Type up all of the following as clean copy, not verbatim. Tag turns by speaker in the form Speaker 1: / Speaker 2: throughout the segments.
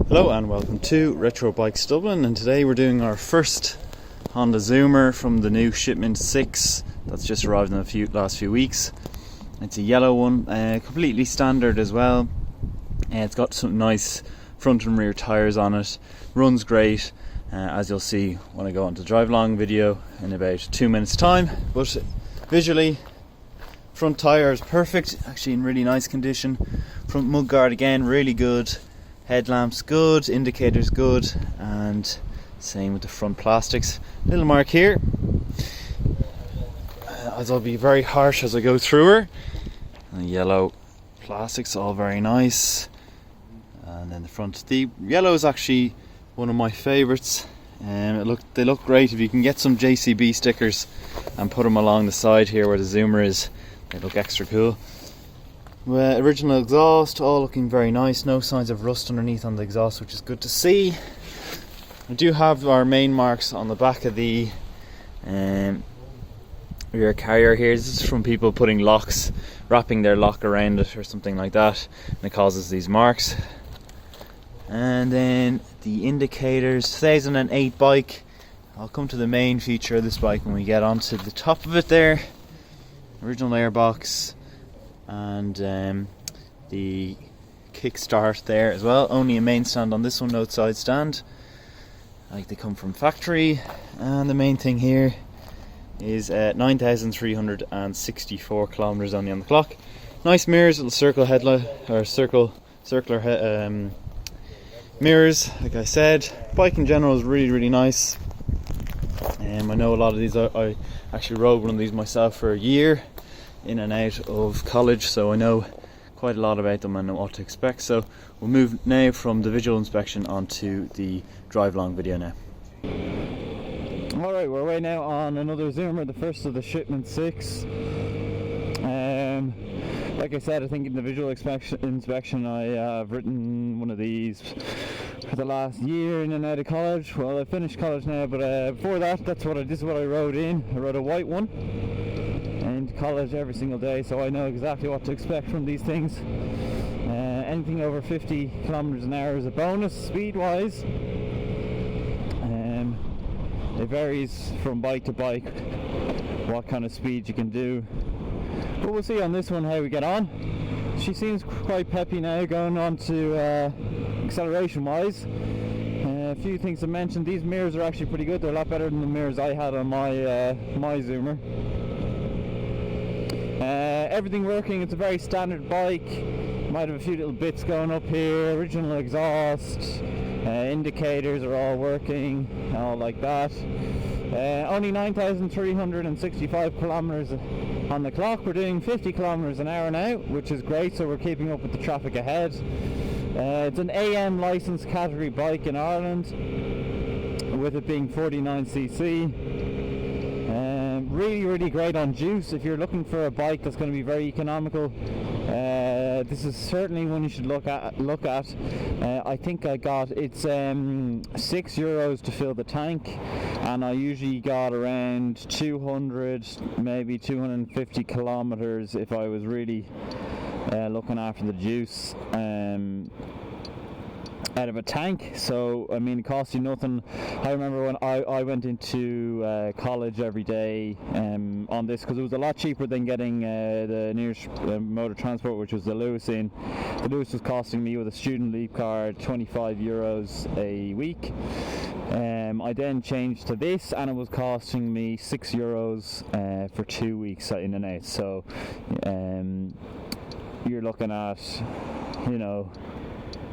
Speaker 1: Hello and welcome to Retro Bikes Dublin, and today we're doing our first Honda Zoomer from the new shipment 6 that's just arrived in the last few weeks. It's a yellow one, completely standard as well. It's got some nice front and rear tyres on it, runs great, as you'll see when I go on to the drive along video in about 2 minutes time. But visually, front tyre is perfect, actually in really nice condition. Front mudguard again, really good. Headlamps good, indicators good, and same with the front plastics. Little mark here, as I'll be very harsh as I go through her. And the yellow plastics, all very nice. And then the front, the yellow is actually one of my favourites. They look great. If you can get some JCB stickers and put them along the side here where the Zoomer is, they look extra cool. Original exhaust, all looking very nice. No signs of rust underneath on the exhaust, which is good to see. We do have our main marks on the back of the rear carrier here. This is from people putting locks, wrapping their lock around it or something like that, and it causes these marks. And then the indicators, 2008 bike. I'll come to the main feature of this bike when we get onto the top of it there. Original airbox. And the kickstart there as well. Only a main stand on this one, no side stand, like they come from factory. And the main thing here is 9,364 kilometers only on the clock. Nice mirrors, little circle headlight or circular mirrors. Like I said, bike in general is really nice. I know a lot of these. I actually rode one of these myself for a year in and out of college, so I know quite a lot about them and know what to expect. So we'll move now from the visual inspection onto the drive along video now. Alright, we're away now on another Zoomer, the first of the shipment 6. Like I said, I think in the visual inspection I have ridden one of these for the last year in and out of college. Well, I finished college now, but before that, this is what I rode in. I rode a white one in college every single day, so I know exactly what to expect from these things. Anything over 50 kilometers an hour is a bonus speed wise. It varies from bike to bike what kind of speed you can do, but we'll see on this one how we get on. She seems quite peppy now going on to acceleration wise. A few things to mention: these mirrors are actually pretty good. They're a lot better than the mirrors I had on my Zoomer. Everything working. It's a very standard bike. Might have a few little bits going up here. Original exhaust, indicators are all working, all like that. Only 9,365 kilometers on the clock. We're doing 50 kilometers an hour now, which is great, so we're keeping up with the traffic ahead. It's an AM licensed category bike in Ireland, with it being 49cc. Really great on juice. If you're looking for a bike that's going to be very economical, this is certainly one you should look at. I think it's €6 to fill the tank, and I usually got around 200, maybe 250 kilometers if I was really looking after the juice out of a tank. So I mean, it costs you nothing. I remember when I went into college every day on this, because it was a lot cheaper than getting the nearest mode of transport, which was the Lewis in. The Lewis was costing me, with a student leave card, €25 a week. I then changed to this, and it was costing me €6 for 2 weeks in and out. So you're looking at,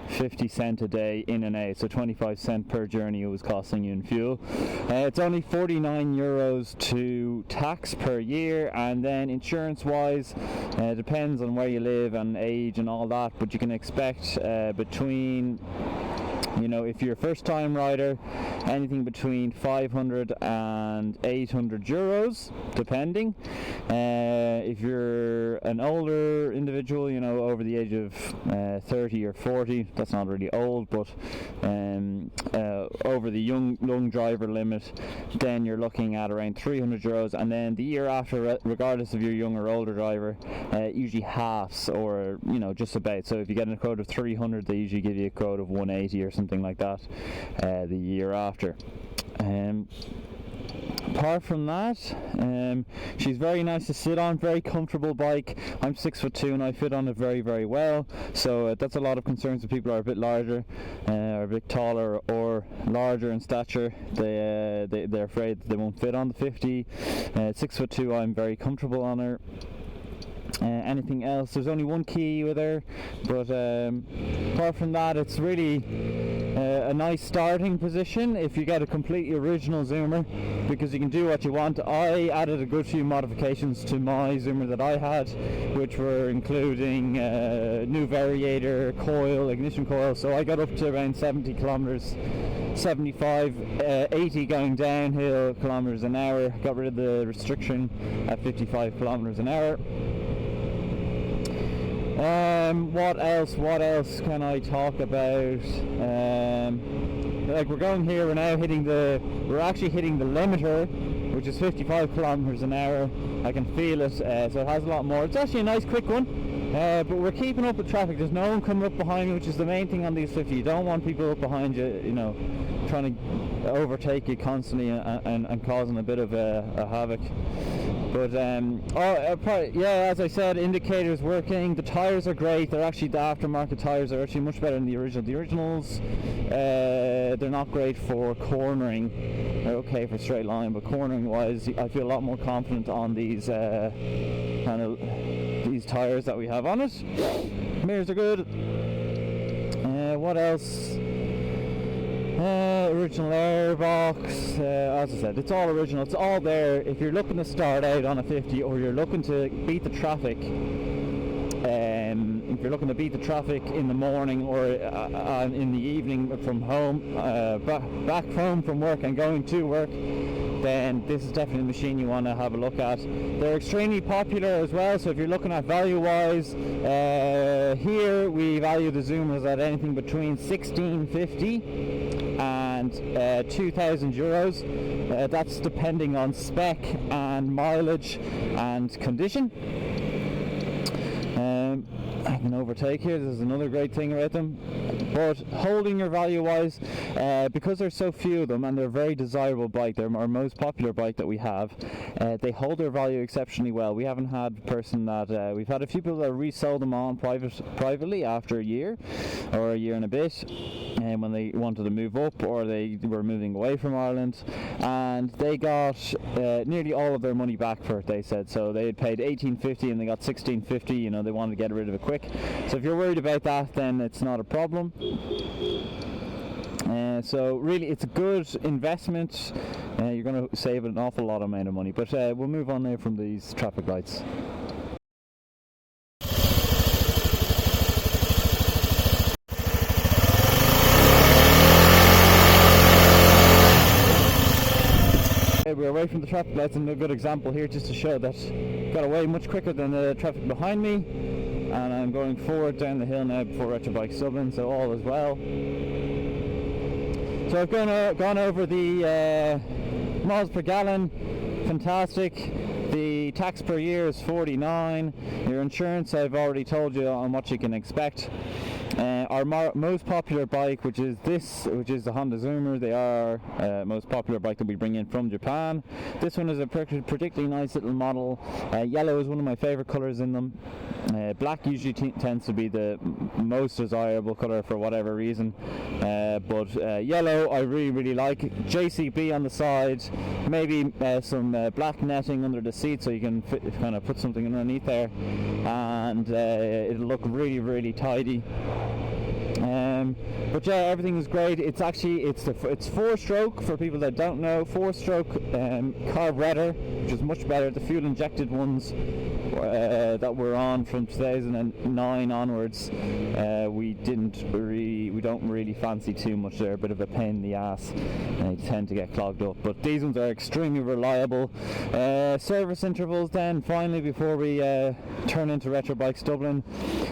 Speaker 1: 50 cent a day in and out, so 25 cent per journey it was costing you in fuel. It's only €49 to tax per year, and then insurance wise, depends on where you live and age and all that, but you can expect between, if you're a first time rider, anything between 500 and €800 depending. If you're an older individual, over the age of 30 or 40, that's not really old, but over the young driver limit, then you're looking at around €300, and then the year after, regardless if you're young or older driver, usually halves, or just about. So if you get a quote of 300, they usually give you a quote of 180 or something something like that the year after. Apart from that, she's very nice to sit on, very comfortable bike. I'm 6'2" and I fit on it very, very well, so that's a lot of concerns if people are a bit larger or a bit taller or larger in stature. They're afraid that they won't fit on the 50. 6'2", I'm very comfortable on her. Anything else, there's only one key with her, but apart from that, it's really a nice starting position if you get a completely original zoomer, because you can do what you want. I added a good few modifications to my zoomer that I had, which were including new variator, coil, ignition coil, so I got up to around 70 kilometers, 75, 80 going downhill kilometers an hour. Got rid of the restriction at 55 kilometers an hour. What else can I talk about? Like, we're going here, we're actually hitting the limiter, which is 55 kilometers an hour. I can feel it, so it has a lot more. It's actually a nice quick one, but we're keeping up with traffic. There's no one coming up behind me, which is the main thing on these 50. You don't want people up behind you, you know, trying to overtake you constantly and causing a bit of a havoc. But as I said, indicators working. The tyres are great. They're actually, the aftermarket tyres are actually much better than the original. The originals, they're not great for cornering. They're okay for straight line, but cornering wise, I feel a lot more confident on these these tyres that we have on it. Mirrors are good. What else? Original airbox, as I said, it's all original, it's all there. If you're looking to start out on a 50, or you're looking to beat the traffic, if you're looking to beat the traffic in the morning or in the evening from home, back home from work and going to work, then this is definitely a machine you want to have a look at. They're extremely popular as well, so if you're looking at value wise, here we value the zoomers at anything between 1650 and 2,000 euros. That's depending on spec and mileage and condition. I can overtake here. This is another great thing about them. But holding your value wise, because there's so few of them and they're a very desirable bike, they're our most popular bike that we have, they hold their value exceptionally well. We haven't had a person that we've had a few people that resold them on privately after a year or a year and a bit, and when they wanted to move up or they were moving away from Ireland, and they got nearly all of their money back for it, they said. So they had paid 1850 and they got 1650. You know, they wanted to get rid of it quick. So if you're worried about that, then it's not a problem. So really, it's a good investment. You're going to save an awful lot amount of money. But we'll move on now from these traffic lights. We're away from the traffic lights, and a good example here just to show that got away much quicker than the traffic behind me, and I'm going forward down the hill now before Retro Bikes Dublin, so all is well. So I've gone over the miles per gallon, fantastic. The tax per year is 49. Your insurance, I've already told you on what you can expect. Our most popular bike, which is the Honda Zoomer, they are most popular bike that we bring in from Japan. This one is a particularly nice little model. Yellow is one of my favorite colors in them. Black usually tends to be the most desirable color for whatever reason, but yellow I really like. JCB on the side, maybe some black netting under the seat so you can kind of put something underneath there, and it'll look really tidy. But yeah, everything is great. It's actually it's 4-stroke for people that don't know. 4-stroke carburetor, which is much better. The fuel injected ones that we're on from 2009 onwards, we don't really fancy too much. They're a bit of a pain in the ass and they tend to get clogged up, but these ones are extremely reliable. Service intervals then, finally, before we turn into Retro Bikes Dublin,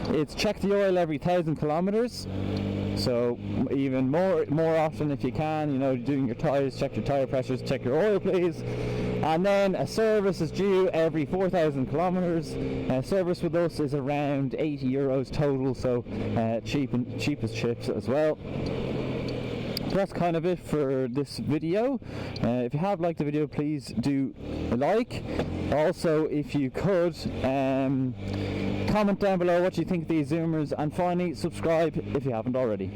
Speaker 1: it's check the oil every 1,000 kilometers. So even more often if you can, you know, doing your tyres, check your tyre pressures, check your oil please. And then a service is due every 4,000 kilometers. Service with us is around 80 euros total, so cheap as chips as well. So that's kind of it for this video. If you have liked the video, please do like. Also, if you could comment down below what you think of these zoomers, and finally subscribe if you haven't already.